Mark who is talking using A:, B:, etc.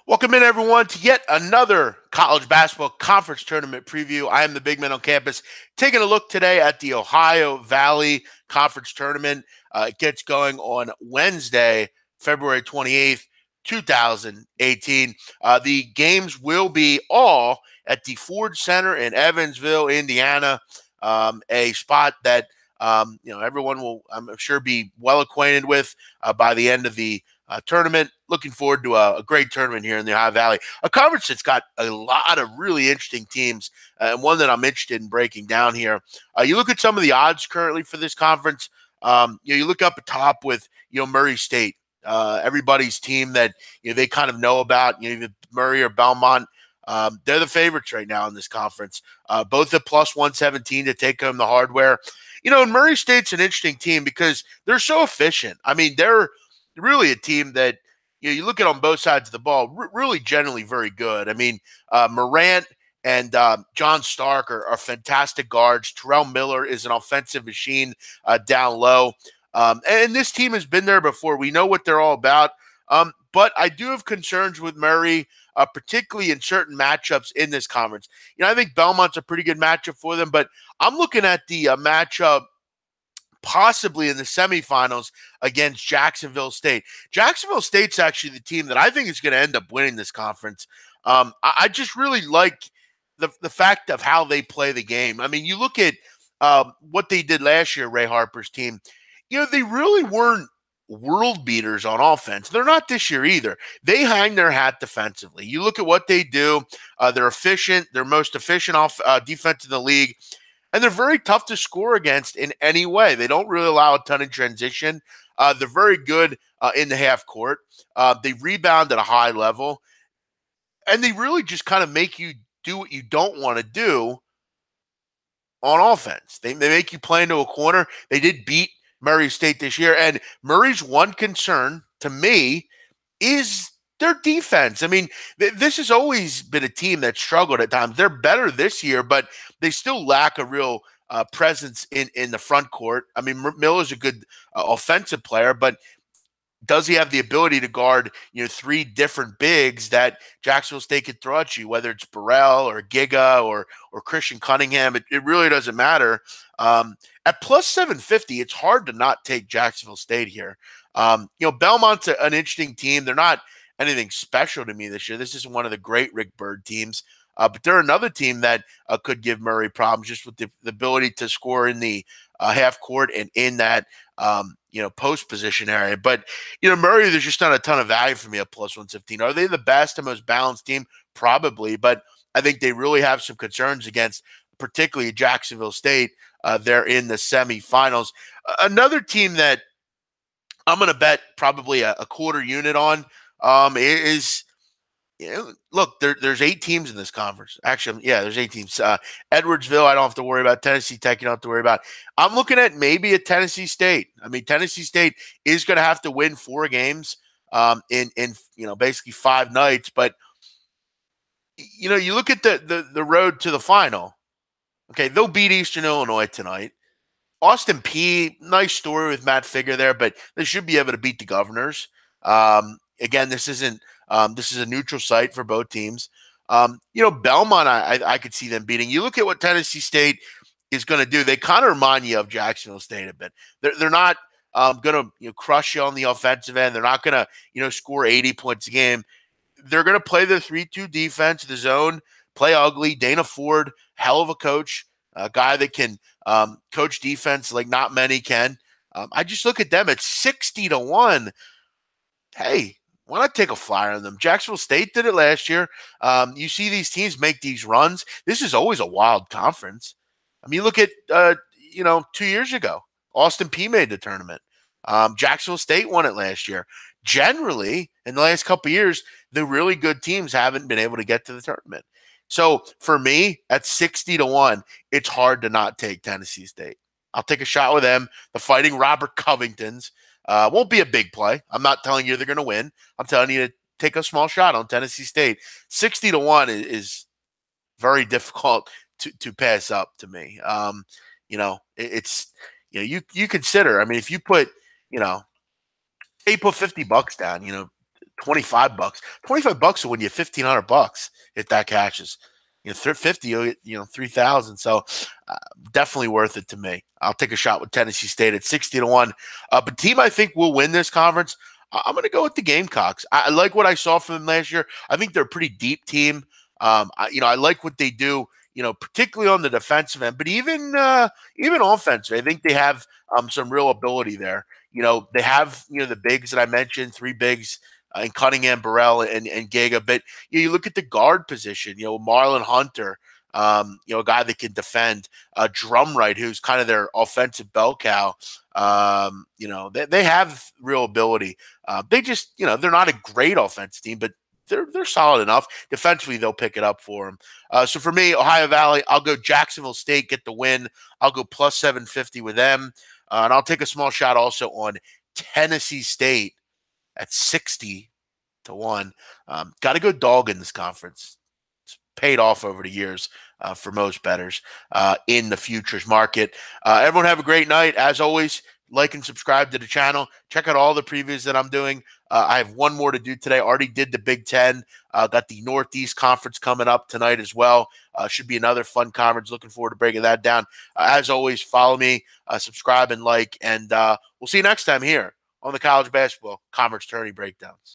A: Welcome in, everyone, to yet another college basketball conference tournament preview. I am the big man on campus, taking a look today at the Ohio Valley Conference Tournament. It gets going on Wednesday, February 28th, 2018. The games will be all at the Ford Center in Evansville, Indiana, a spot that everyone will, I'm sure, be well acquainted with by the end of the tournament. Looking forward to a great tournament here in the Ohio Valley, a conference that's got a lot of really interesting teams, and one that I'm interested in breaking down here. You look at some of the odds currently for this conference. You look up top with Murray State, everybody's team that they kind of know about. Either Murray or Belmont. They're the favorites right now in this conference. Both at plus 117 to take home the hardware. And Murray State's an interesting team because they're so efficient. I mean, they're really a team that you look at on both sides of the ball, really generally very good. I mean, Morant and John Stark are fantastic guards. Terrell Miller is an offensive machine down low. And this team has been there before. We know what they're all about. But I do have concerns with Murray, particularly in certain matchups in this conference. I think Belmont's a pretty good matchup for them, but I'm looking at the matchup possibly in the semifinals against Jacksonville State. Jacksonville State's actually the team that I think is going to end up winning this conference. I just really like the fact of how they play the game. I mean, you look at what they did last year, Ray Harper's team. They really weren't world beaters on offense. They're not this year either. They hang their hat defensively. You look at what they do. They're efficient. They're most efficient defense in the league. And they're very tough to score against in any way. They don't really allow a ton of transition. They're very good in the half court. They rebound at a high level. And they really just kind of make you do what you don't want to do on offense. They make you play into a corner. They did beat Murray State this year. And Murray's one concern to me is their defense. I mean, this has always been a team that struggled at times. They're better this year, but they still lack a real presence in the front court. I mean, Miller's a good offensive player, but does he have the ability to guard, three different bigs that Jacksonville State could throw at you, whether it's Burrell or Giga or Christian Cunningham? It really doesn't matter. At plus 750, it's hard to not take Jacksonville State here. Belmont's an interesting team. They're not anything special to me this year. This is one of the great Rick Byrd teams. But they're another team that could give Murray problems just with the ability to score in the half court and in that, post position area. But, Murray, there's just not a ton of value for me at plus 115. Are they the best and most balanced team? Probably. But I think they really have some concerns against particularly Jacksonville State. They're in the semifinals. Another team that I'm going to bet probably a quarter unit on is look, there's 8 teams in this conference. Actually, yeah, there's 8 teams. Edwardsville, I don't have to worry about. Tennessee Tech, you don't have to worry about. I'm looking at maybe a Tennessee State. I mean, Tennessee State is going to have to win 4 games in basically 5 nights. But you look at the road to the final. Okay, they'll beat Eastern Illinois tonight. Austin Peay, nice story with Matt Figger there, but they should be able to beat the Governors. Again, this is a neutral site for both teams. Belmont, I could see them beating. You look at what Tennessee State is going to do. They kind of remind you of Jacksonville State a bit. They're not going to crush you on the offensive end. They're not going to score 80 points a game. They're going to play the 3-2 defense, the zone, play ugly. Dana Ford, hell of a coach, a guy that can coach defense like not many can. I just look at them at 60-1. Hey, why not take a flyer on them? Jacksonville State did it last year. You see these teams make these runs. This is always a wild conference. I mean, you look at 2 years ago, Austin Peay made the tournament. Jacksonville State won it last year. Generally, in the last couple of years, the really good teams haven't been able to get to the tournament. So for me, at 60-1, it's hard to not take Tennessee State. I'll take a shot with them. The Fighting Robert Covingtons. Won't be a big play. I'm not telling you they're going to win. I'm telling you to take a small shot on Tennessee State. 60-1 is very difficult to pass up to me. It's you consider. I mean, if you put $50 down, $25. $25 will win you 1,500 bucks if that catches. 50, you'll get, 3,000. So uh, definitely worth it to me. I'll take a shot with Tennessee State at 60-1. But team I think will win this conference, I'm going to go with the Gamecocks. I like what I saw from them last year. I think they're a pretty deep team. I like what they do. Particularly on the defensive end, but even offensive, I think they have some real ability there. They have the bigs that I mentioned, three bigs in Cunningham, Burrell, and Giga. But you look at the guard position. Marlon Hunter, a guy that can defend. Drumright, who's kind of their offensive bell cow. They have real ability. They just they're not a great offense team, but they're solid enough. Defensively, they'll pick it up for them. So for me, Ohio Valley, I'll go Jacksonville State, get the win. I'll go plus 750 with them. And I'll take a small shot also on Tennessee State at 60-1. Got to go dog in this conference. It's paid off over the years for most bettors in the futures market. Everyone have a great night. As always, like and subscribe to the channel. Check out all the previews that I'm doing. I have one more to do today. Already did the Big Ten. Got the Northeast Conference coming up tonight as well. Should be another fun conference. Looking forward to breaking that down. As always, follow me, subscribe and like, and we'll see you next time here on the College Basketball Conference Tourney Breakdowns.